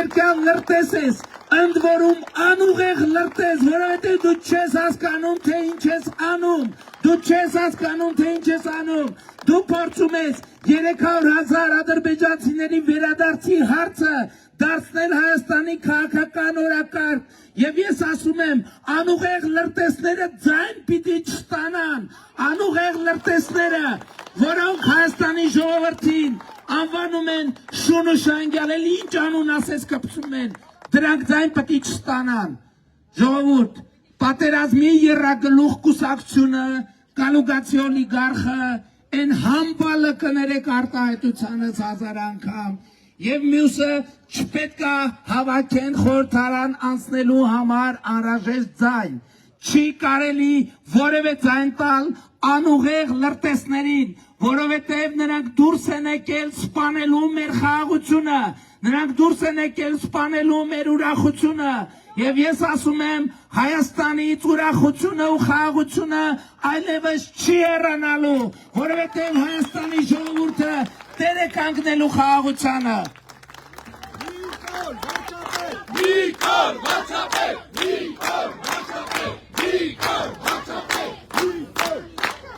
երկյալ լրտես ես, ընդ որում անուղեղ լրտես, որովհետև դու չես հասկանում, թե ինչ ես անում, դու չես հասկանում, թե ինչ ես անում, դու փորձում ես 300,000 ադրբեջանցիների վերադարձի հարցը դարձնել Հայաստանի քաղաքական օրակարգ, եւ ես ասում եմ, անուղեղ լրտեսները ձայն պիտի չստանան, անուղեղ լրտեսները, որոնք Հայաստանի ժողովրդին անվանում են շուն ու շանգյալ, էլ ինչ անուն ասես կպցում են, դրանք ձայն պիտի չստանան, ժողովուրդ, պատերազմի եռագլուխ կուսակցությունը, կալուգացի օլիգարխը, են համբալը կներեք արտահայտությանս 1000 անգամ, եւ մյուսը չպետք է հավաքեն խորհրդարան անցնելու համար անհրաժեշտ ձայն, չի կարելի որևէ ձայն տալ անուղեղ լրտեսներին, որովհետև նրանք դուրս են եկել սպանելու մեր խաղաղությունը, նրանք դուրս են եկել սպանելու մեր ուրախությունը, եւ ես ասում եմ, Հայաստանից ուրախությունը ու խաղաղությունը այլևս չի հեռանալու, որովհետև Հայաստանի ժողովուրդը տեր է կանգնելու խաղաղությանը։